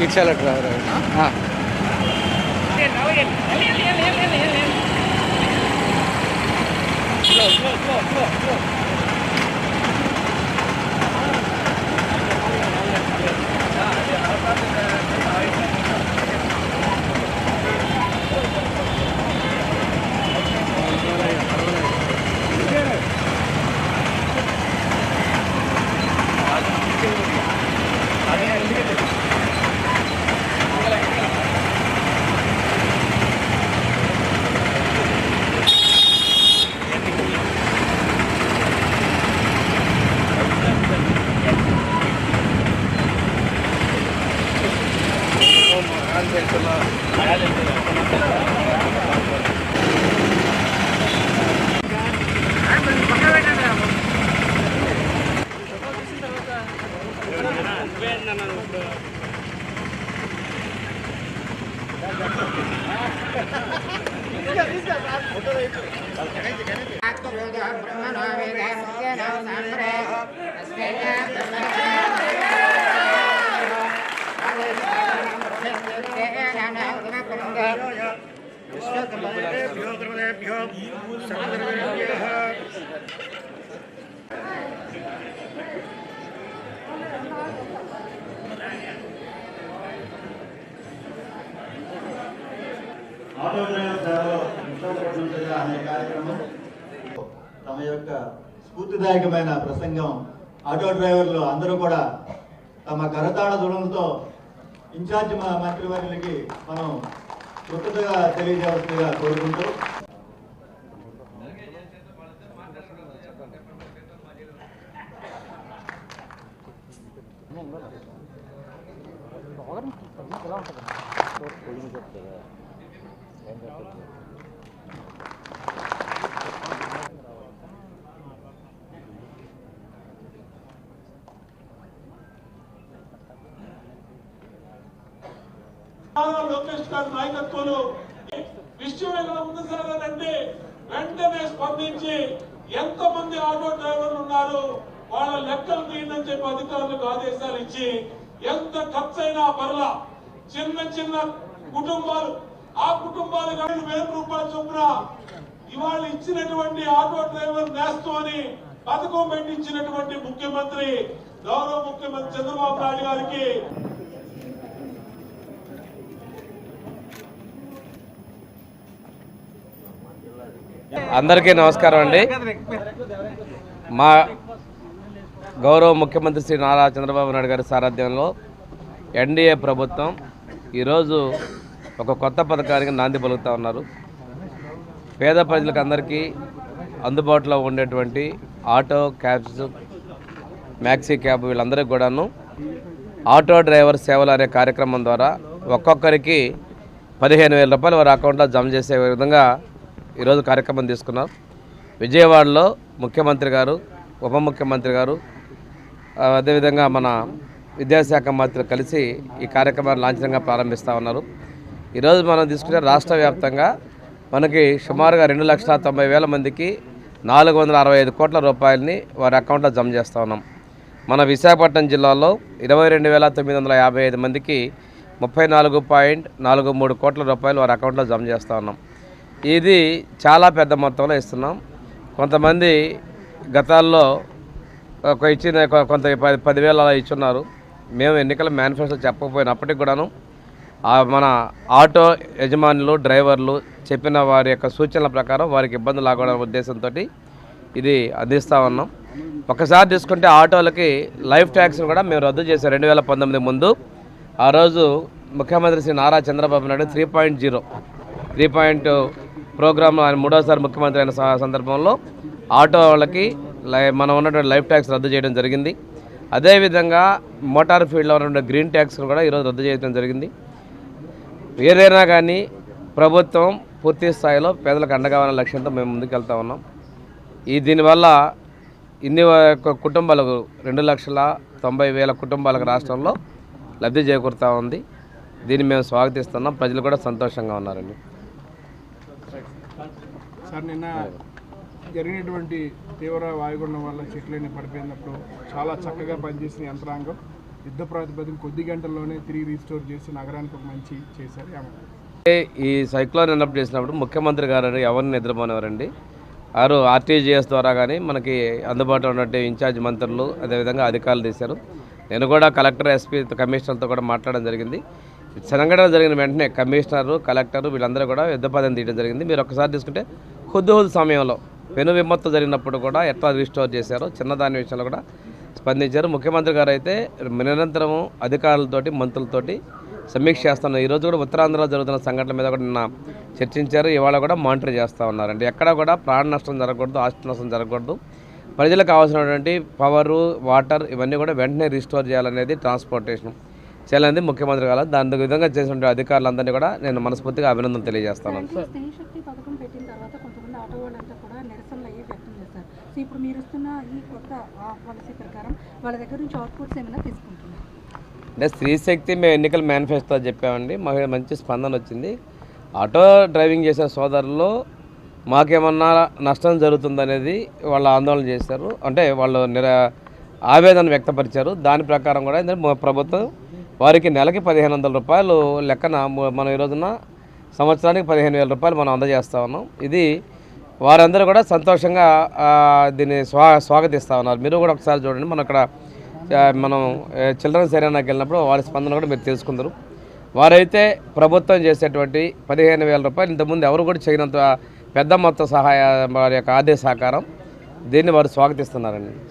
इच्छा ड्राइवर हाँ auto driver సేవలో విశాఖపట్నం అనే కార్యక్రమం తమ యొక్క స్ఫూర్తిదాయకమైన ప్రసంగం ఆటో డ్రైవర్లు అందరూ కూడా తమ కరతాళ దుడులతో ఇన్ఛార్జ్ మంత్రివర్యులకి మనం కృతజ్ఞతగా తెలియజేయవలసిందిగా కోరుకుంటూ లోకేష్ గారి నాయకత్వంలో విషయం ఎలా ముందు సాగాలంటే వెంటనే స్పందించి ఎంతమంది ఆటో డ్రైవర్లు ఉన్నారు వాళ్ళ లెక్కలు తీయని చెప్పి అధికారులకు ఆదేశాలు ఇచ్చి ఎంత ఖర్చైనా పర్లా చిన్న చిన్న కుటుంబాలు ఆ కుటుంబాలకు 5,000 రూపాయల చొప్పున ఇవాళ ఇచ్చినటువంటి ఆటో డ్రైవర్ నేస్తం అని పథకం పెట్టించినటువంటి ముఖ్యమంత్రి గౌరవ ముఖ్యమంత్రి చంద్రబాబు నాయుడు గారికి అందరికీ నమస్కారం అండి. మా గౌరవ ముఖ్యమంత్రి శ్రీ నారా చంద్రబాబు నాయుడు గారి సారథ్యంలో ఎన్డీఏ ప్రభుత్వం ఈరోజు ఒక కొత్త పథకానికి నాంది పలుకుతూ ఉన్నారు. పేద ప్రజలకు అందరికీ అందుబాటులో ఉండేటువంటి ఆటో క్యాబ్స్, మ్యాక్సీ క్యాబ్ వీళ్ళందరికీ కూడాను ఆటో డ్రైవర్ సేవలు అనే కార్యక్రమం ద్వారా ఒక్కొక్కరికి 15,000 రూపాయలు వారి అకౌంట్లో జమ చేసే విధంగా ఈరోజు కార్యక్రమం తీసుకున్నారు. విజయవాడలో ముఖ్యమంత్రి గారు, ఉప ముఖ్యమంత్రి గారు, అదేవిధంగా మన విద్యాశాఖ మంత్రి కలిసి ఈ కార్యక్రమాన్ని లాంఛనంగా ప్రారంభిస్తూ ఉన్నారు. ఈరోజు మనం తీసుకుంటే రాష్ట్ర వ్యాప్తంగా మనకి సుమారుగా 2,90,000 మందికి 465 కోట్ల రూపాయలని వారి అకౌంట్లో జమ చేస్తూ ఉన్నాం. మన విశాఖపట్నం జిల్లాలో 22,955 మందికి 34.43 కోట్ల రూపాయలు వారి అకౌంట్లో జమ చేస్తూ ఉన్నాం. ఇది చాలా పెద్ద మొత్తంలో ఇస్తున్నాం. కొంతమంది గతాల్లో కొంత 10,000 అలా ఇచ్చున్నారు. మేము ఎన్నికల మేనిఫెస్టో చెప్పకపోయినప్పటికి కూడాను మన ఆటో యజమానులు డ్రైవర్లు చెప్పిన వారి యొక్క సూచనల ప్రకారం వారికి ఇబ్బందులు రాకూడదనే ఉద్దేశంతో ఇది అందిస్తూ ఉన్నాం. ఒకసారి తీసుకుంటే ఆటోలకి లైఫ్ ట్యాక్స్ని కూడా మేము రద్దు చేసాం 2019 ముందు. ఆ రోజు ముఖ్యమంత్రి శ్రీ నారా చంద్రబాబు నాయుడు 3.0 ప్రోగ్రాంలో ఆయన 3వసారి ముఖ్యమంత్రి అయిన సందర్భంలో ఆటో వాళ్ళకి మనం ఉన్నటువంటి లైఫ్ ట్యాక్స్ రద్దు చేయడం జరిగింది. అదేవిధంగా మోటార్ ఫీల్డ్లో ఉన్నటువంటి గ్రీన్ ట్యాక్స్ను కూడా ఈరోజు రద్దు చేయడం జరిగింది. ఏదైనా కానీ ప్రభుత్వం పూర్తి స్థాయిలో పేదలకు అండగా ఉన్న లక్ష్యంతో మేము ముందుకెళ్తా ఉన్నాం. దీనివల్ల ఇన్ని కుటుంబాలకు 2,90,000 కుటుంబాలకు రాష్ట్రంలో లబ్ధి చేకూరుతూ ఉంది. దీన్ని మేము స్వాగతిస్తున్నాం. ప్రజలు కూడా సంతోషంగా ఉన్నారండి. సార్, నిన్న జరిగినటువంటి తీవ్ర వాయుగుండం వల్ల చెట్లన్నీ పడిపోయినప్పుడు చాలా చక్కగా పనిచేసిన యంత్రాంగం యుద్ధ ప్రాతిపదికన కొద్ది గంటల్లోనే తిరిగి రీస్టోర్ చేసి నగరానికి ఒక మంచి చేశారు. ఈ సైక్లోన్ ఎనప్ చేసినప్పుడు ముఖ్యమంత్రి గారు ఎవరిని నిద్రపోనేవారండి. వారు ఆర్టీజీఎస్ ద్వారా కానీ మనకి అందుబాటులో ఉన్నట్టు ఇన్ఛార్జ్ మంత్రులు అదేవిధంగా అధికారులు తీశారు. నేను కూడా కలెక్టర్, ఎస్పీ, కమిషనర్తో కూడా మాట్లాడడం జరిగింది. సంఘటన జరిగిన వెంటనే కమిషనరు, కలెక్టరు వీళ్ళందరూ కూడా యుద్ధపాదం తీయడం జరిగింది. మీరు ఒకసారి తీసుకుంటే కొద్ది సమయంలో పెను విపత్తు జరిగినప్పుడు కూడా ఎట్లా రీస్టోర్ చేశారో చిన్నదాని విషయంలో కూడా స్పందించారు. ముఖ్యమంత్రి గారు అయితే నిరంతరము అధికారులతోటి మంత్రులతోటి సమీక్ష చేస్తున్నారు. ఈరోజు కూడా ఉత్తరాంధ్రలో జరుగుతున్న సంఘటనల మీద కూడా నిన్న చర్చించారు. ఇవాళ కూడా మానిటర్ చేస్తూ ఉన్నారండి. ఎక్కడ కూడా ప్రాణ నష్టం జరగకూడదు, ఆస్తి నష్టం జరగకూడదు. ప్రజలకు కావాల్సినటువంటి పవరు, వాటర్ ఇవన్నీ కూడా వెంటనే రీస్టోర్ చేయాలనేది, ట్రాన్స్పోర్టేషన్ చేయాలనేది ముఖ్యమంత్రి గారు. దాని విధంగా చేసిన అధికారులందరినీ కూడా నేను మనస్ఫూర్తిగా అభినందనలు తెలియజేస్తాను. అంటే స్త్రీశక్తి మేము ఎన్నికల మేనిఫెస్టో చెప్పామండి. మాకు మంచి స్పందన వచ్చింది. ఆటో డ్రైవింగ్ చేసే సోదరులు మాకేమన్నా నష్టం జరుగుతుందనేది వాళ్ళు ఆందోళన చేశారు. అంటే వాళ్ళు ఆవేదన వ్యక్తపరిచారు. దాని ప్రకారం కూడా ప్రభుత్వం వారికి నెలకి 1,500 రూపాయలు లెక్కన మనం ఈరోజున సంవత్సరానికి 15,000 రూపాయలు మనం అందజేస్తూ ఉన్నాం. ఇది వారందరూ కూడా సంతోషంగా దీన్ని స్వాగతిస్తూ ఉన్నారు. మీరు కూడా ఒకసారి చూడండి. మనం చిల్డ్రన్స్ ఏరియాకి వెళ్ళినప్పుడు వారి స్పందన కూడా మీరు తెలుసుకుందరు. వారైతే ప్రభుత్వం చేసేటువంటి 15,000 రూపాయలు ఇంతకుముందు ఎవరు కూడా చేయనంత పెద్ద మొత్తం వారి యొక్క ఆర్థిక సహకారం, దీన్ని వారు స్వాగతిస్తున్నారండి.